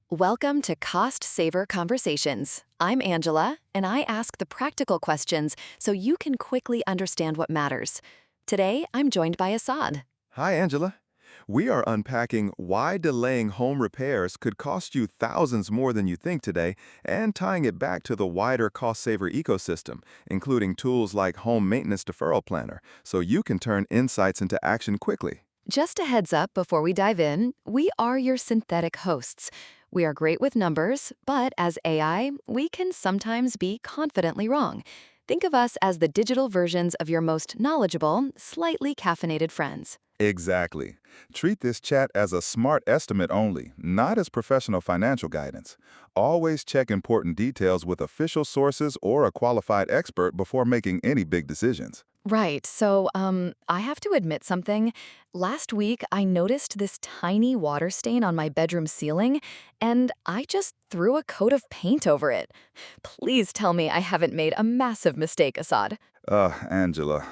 Welcome to Cost Saver Conversations. I'm Angela, and I ask the practical questions so you can quickly understand what matters. Today, I'm joined by Assad. Hi, Angela. We are unpacking why delaying home repairs could cost you thousands more than you think today and tying it back to the wider cost saver ecosystem, including tools like Home Maintenance Deferral Planner, so you can turn insights into action quickly. Just a heads up before we dive in, we are your synthetic hosts. We are great with numbers, but as AI, we can sometimes be confidently wrong. Think of us as the digital versions of your most knowledgeable, slightly caffeinated friends. Exactly. Treat this chat as a smart estimate only, not as professional financial guidance. Always check important details with official sources or a qualified expert before making any big decisions. Right. So, I have to admit something. Last week, I noticed this tiny water stain on my bedroom ceiling, and I just threw a coat of paint over it. Please tell me I haven't made a massive mistake, Assad. Angela,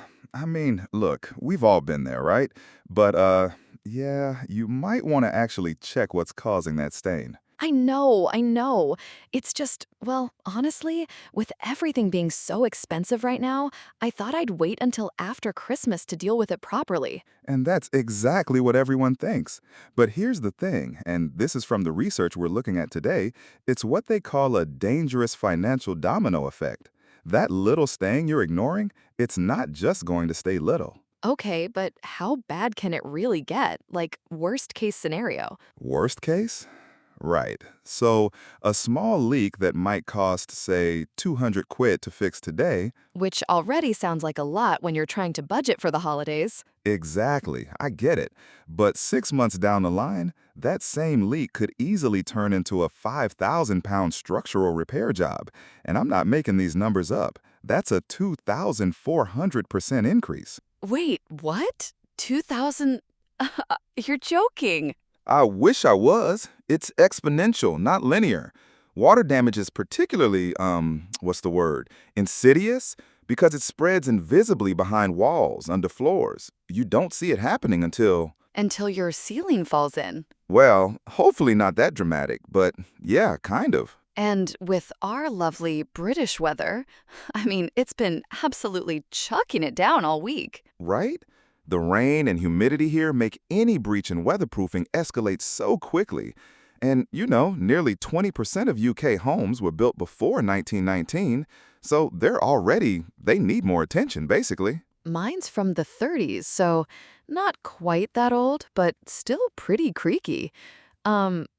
look, we've all been there, right? But, you might want to actually check what's causing that stain. I know. It's just, well, honestly, with everything being so expensive right now, I thought I'd wait until after Christmas to deal with it properly. And that's exactly what everyone thinks. But here's the thing, and this is from the research we're looking at today, it's what they call a dangerous financial domino effect. That little stain you're ignoring, it's not just going to stay little. Okay, but how bad can it really get? Like, worst case scenario. Worst case? Right. So, a small leak that might cost, say, 200 quid to fix today. Which already sounds like a lot when you're trying to budget for the holidays. Exactly, I get it. But 6 months down the line, that same leak could easily turn into a 5,000 pound structural repair job. And I'm not making these numbers up. That's a 2,400% increase. Wait, what? 2000? You're joking. I wish I was. It's exponential, not linear. Water damage is particularly, what's the word? Insidious because it spreads invisibly behind walls, under floors. You don't see it happening until, Until your ceiling falls in. well, hopefully not that dramatic, but yeah, kind of. And with our lovely British weather, I mean, it's been absolutely chucking it down all week. Right? The rain and humidity here make any breach in weatherproofing escalate so quickly. And, nearly 20% of UK homes were built before 1919, so they need more attention, basically. Mine's from the 30s, so not quite that old, but still pretty creaky.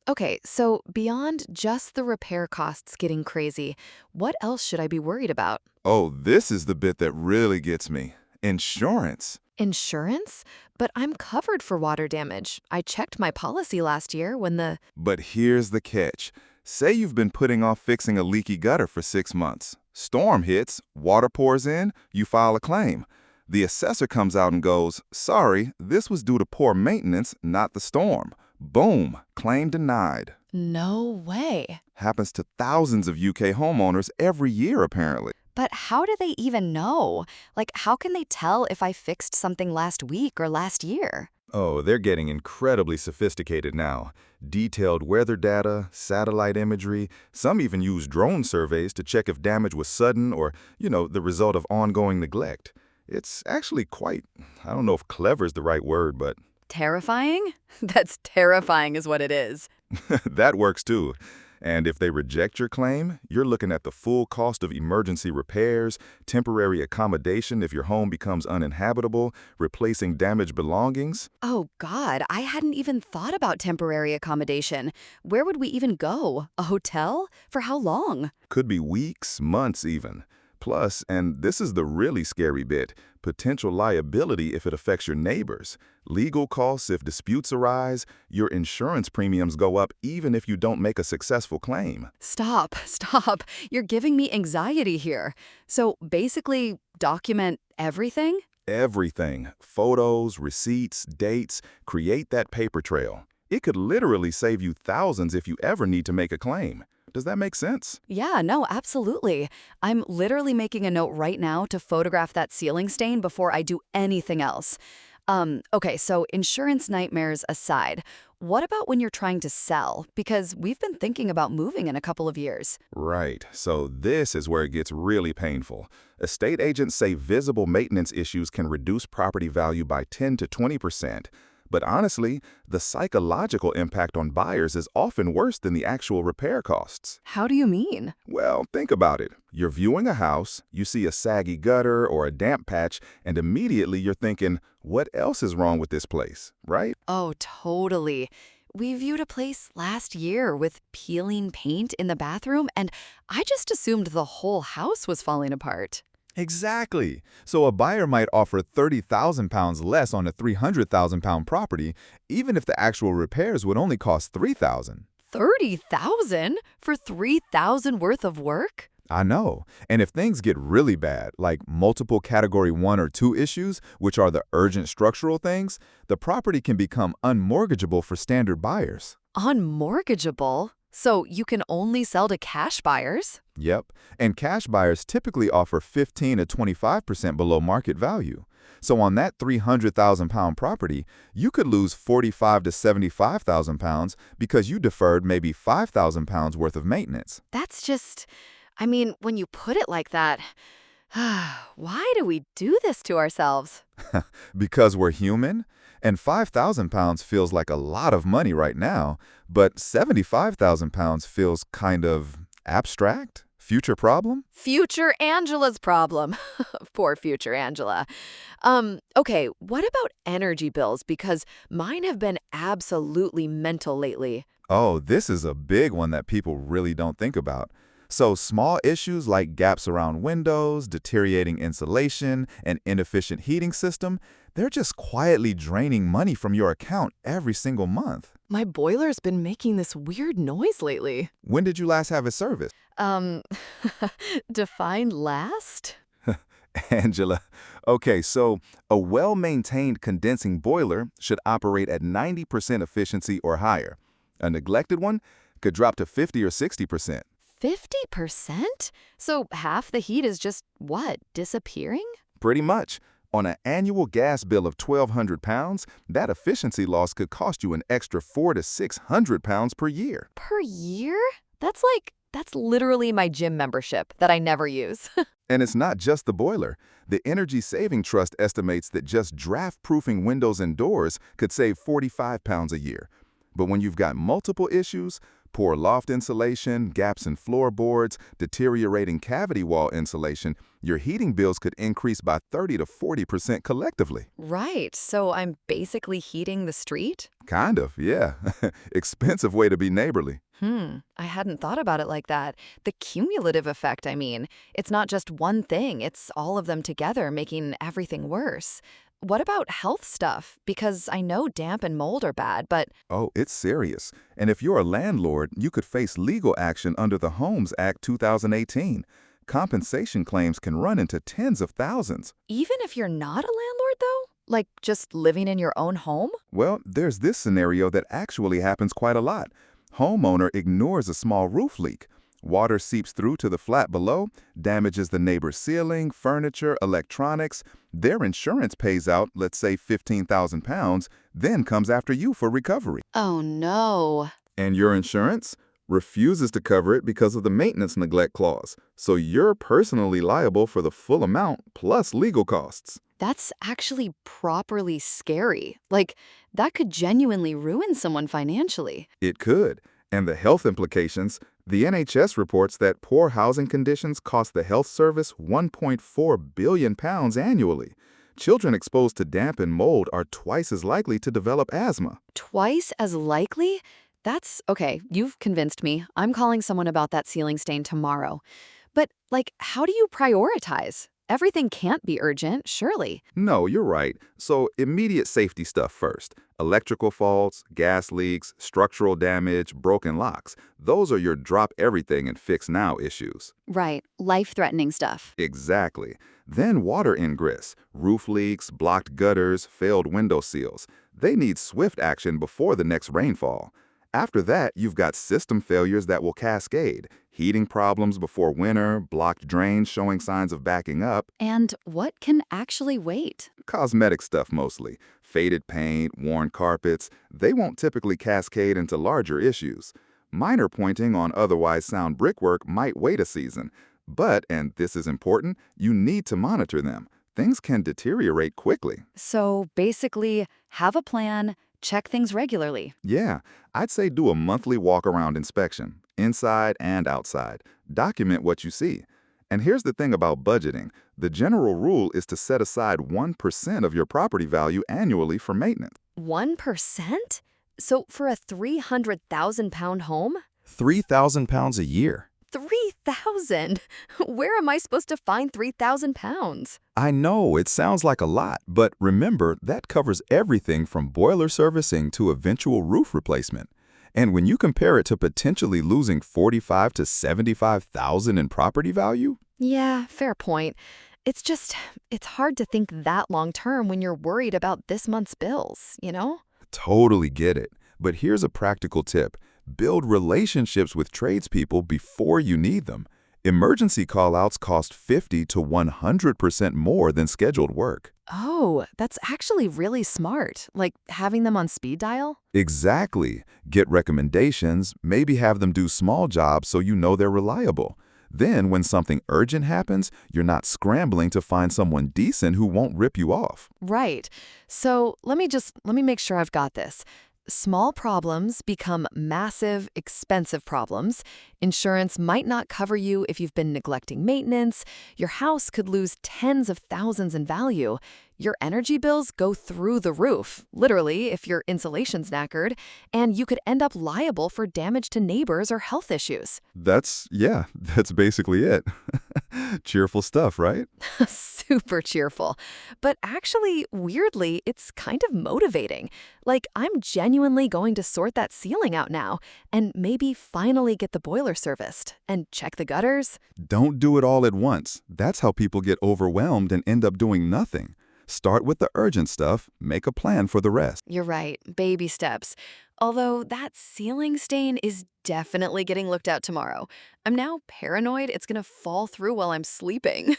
Okay, so beyond just the repair costs getting crazy, what else should I be worried about? Oh, this is the bit that really gets me. Insurance. Insurance? But I'm covered for water damage. I checked my policy last year when the... But here's the catch. Say you've been putting off fixing a leaky gutter for 6 months. Storm hits, water pours in, you file a claim. The assessor comes out and goes, sorry, this was due to poor maintenance, not the storm. Boom, claim denied. No way. Happens to thousands of UK homeowners every year, apparently. But how do they even know? Like, how can they tell if I fixed something last week or last year? Oh, they're getting incredibly sophisticated now. Detailed weather data, satellite imagery, some even use drone surveys to check if damage was sudden or, the result of ongoing neglect. It's actually quite, I don't know if clever is the right word, but Terrifying? That's terrifying is what it is. that works too. And if they reject your claim, you're looking at the full cost of emergency repairs, temporary accommodation if your home becomes uninhabitable, replacing damaged belongings. Oh, God, I hadn't even thought about temporary accommodation. Where would we even go? A hotel? For how long? Could be weeks, months even. Plus, and this is the really scary bit, potential liability if it affects your neighbors. Legal costs if disputes arise. Your insurance premiums go up even if you don't make a successful claim. Stop. You're giving me anxiety here. So basically, document everything? Everything. Photos, receipts, dates. Create that paper trail. It could literally save you thousands if you ever need to make a claim. Does that make sense? Yeah, no, absolutely. I'm literally making a note right now to photograph that ceiling stain before I do anything else. Okay, so insurance nightmares aside, What about when you're trying to sell? Because we've been thinking about moving in a couple of years. Right, so this is where it gets really painful. Estate agents say visible maintenance issues can reduce property value by 10 to 20%. But honestly, the psychological impact on buyers is often worse than the actual repair costs. How do you mean? Well, think about it. You're viewing a house, you see a saggy gutter or a damp patch, and immediately you're thinking, what else is wrong with this place, right? Oh, totally. We viewed a place last year with peeling paint in the bathroom, and I just assumed the whole house was falling apart. Exactly. So a buyer might offer £30,000 less on a £300,000 property, even if the actual repairs would only cost $3,000. 30,000 for 3,000 worth of work? I know. And if things get really bad, like multiple Category 1 or 2 issues, which are the urgent structural things, the property can become unmortgageable for standard buyers. Unmortgageable? So you can only sell to cash buyers? Yep. And cash buyers typically offer 15 to 25% below market value. So on that £300,000 property, you could lose £45,000 to £75,000 because you deferred maybe £5,000 worth of maintenance. That's just, I mean, when you put it like that, why do we do this to ourselves? Because we're human, and £5,000 feels like a lot of money right now, but £75,000 feels kind of abstract. Future problem? Future Angela's problem. Poor future Angela. Okay, what about energy bills? Because mine have been absolutely mental lately. Oh, this is a big one that people really don't think about. So small issues like gaps around windows, deteriorating insulation, and inefficient heating system, they're just quietly draining money from your account every single month. My boiler's been making this weird noise lately. When did you last have it serviced? Um, define last? Angela. Okay, so a well-maintained condensing boiler should operate at 90% efficiency or higher. A neglected one could drop to 50 or 60%. 50%? So half the heat is just, what, disappearing? Pretty much. On an annual gas bill of £1,200, that efficiency loss could cost you an extra £400 to £600 per year. Per year? That's literally my gym membership that I never use. And it's not just the boiler. The Energy Saving Trust estimates that just draft-proofing windows and doors could save £45 a year. But when you've got multiple issues, poor loft insulation, gaps in floorboards, deteriorating cavity wall insulation, your heating bills could increase by 30 to 40% collectively. Right, so I'm basically heating the street? Kind of, yeah. Expensive way to be neighborly. I hadn't thought about it like that. The cumulative effect, I mean. It's not just one thing, it's all of them together making everything worse. What about health stuff? Because I know damp and mold are bad, but Oh, it's serious. And if you're a landlord, you could face legal action under the Homes Act 2018. Compensation claims can run into tens of thousands. even if you're not a landlord, though? Like just living in your own home? Well, there's this scenario that actually happens quite a lot. Homeowner ignores a small roof leak. Water seeps through to the flat below, damages the neighbor's ceiling, furniture, electronics. Their insurance pays out, let's say £15,000, then comes after you for recovery. Oh no. And your insurance refuses to cover it because of the maintenance neglect clause. So you're personally liable for the full amount plus legal costs. That's actually properly scary. Like, that could genuinely ruin someone financially. It could. And the health implications, the NHS reports that poor housing conditions cost the health service £1.4 billion annually. Children exposed to damp and mold are twice as likely to develop asthma. Twice as likely? That's okay. You've convinced me. I'm calling someone about that ceiling stain tomorrow. But, like, how do you prioritize? Everything can't be urgent, surely. No, you're right. So immediate safety stuff first. Electrical faults, gas leaks, structural damage, broken locks. Those are your drop everything and fix now issues. Right. Life-threatening stuff. Exactly. Then water ingress, roof leaks, blocked gutters, failed window seals. They need swift action before the next rainfall. After that, you've got system failures that will cascade, heating problems before winter, blocked drains showing signs of backing up, And what can actually wait? cosmetic stuff mostly, Faded paint, worn carpets, they won't typically cascade into larger issues. Minor pointing on otherwise sound brickwork might wait a season. But, and this is important, you need to monitor them. Things can deteriorate quickly. So basically, have a plan, check things regularly. Yeah, I'd say do a monthly walk-around inspection, inside and outside. Document what you see. And here's the thing about budgeting. The general rule is to set aside 1% of your property value annually for maintenance. 1%? So for a 300,000 pound home? £3,000 a year. 3,000? Where am I supposed to find 3,000 pounds? I know, it sounds like a lot, but remember, that covers everything from boiler servicing to eventual roof replacement. And when you compare it to potentially losing 45 to 75,000 in property value, Yeah, fair point. It's hard to think that long term when you're worried about this month's bills, you know? totally get it. But here's a practical tip. Build relationships with tradespeople before you need them. Emergency callouts cost 50 to 100% more than scheduled work. Oh, that's actually really smart. Like having them on speed dial? Exactly. Get recommendations, maybe have them do small jobs so you know they're reliable. Then, when something urgent happens, you're not scrambling to find someone decent who won't rip you off. Right. So let me make sure I've got this. Small problems become massive, expensive problems. Insurance might not cover you if you've been neglecting maintenance. Your house could lose tens of thousands in value. Your energy bills go through the roof, literally, if your insulation's knackered, and you could end up liable for damage to neighbors or health issues. That's basically it. Cheerful stuff, right? Super cheerful. But actually, weirdly, it's kind of motivating. Like, I'm genuinely going to sort that ceiling out now and maybe finally get the boiler serviced and check the gutters. Don't do it all at once. That's how people get overwhelmed and end up doing nothing. Start with the urgent stuff, make a plan for the rest. You're right, baby steps. Although that ceiling stain is definitely getting looked at tomorrow. I'm now paranoid it's gonna fall through while I'm sleeping.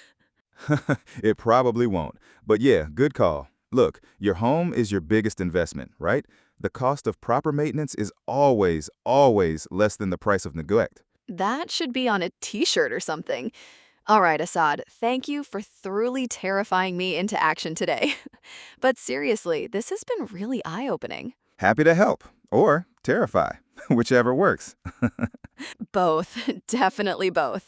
It probably won't. But yeah, good call. Look, your home is your biggest investment, right? The cost of proper maintenance is always, always less than the price of neglect. That should be on a t-shirt or something. All right, Assad, thank you for thoroughly terrifying me into action today. But seriously, this has been really eye-opening. Happy to help. Or terrify, whichever works. Both, definitely both.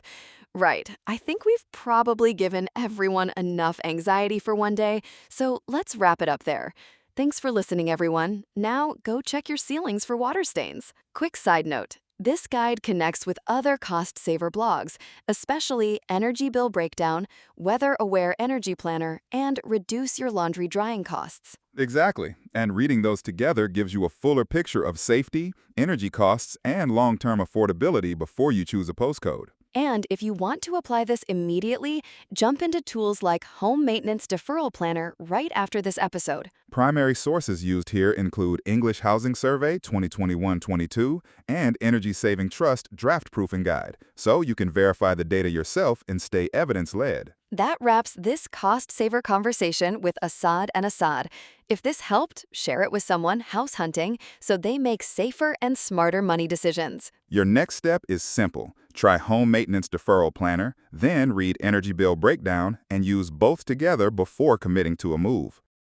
Right, I think we've probably given everyone enough anxiety for one day, so let's wrap it up there. Thanks for listening, everyone. Now go check your ceilings for water stains. Quick side note. This guide connects with other cost-saver blogs, especially Energy Bill Breakdown, Weather-Aware Energy Planner, and Reduce Your Laundry Drying Costs. Exactly. And reading those together gives you a fuller picture of safety, energy costs, and long-term affordability before you choose a postcode. And if you want to apply this immediately, jump into tools like Home Maintenance Deferral Planner right after this episode. Primary sources used here include English Housing Survey 2021-22 and Energy Saving Trust Draft Proofing Guide, so you can verify the data yourself and stay evidence-led. That wraps this cost-saver conversation with Assad and Assad. If this helped, share it with someone house hunting so they make safer and smarter money decisions. Your next step is simple. Try Home Maintenance Deferral Planner, then read Energy Bill Breakdown and use both together before committing to a move.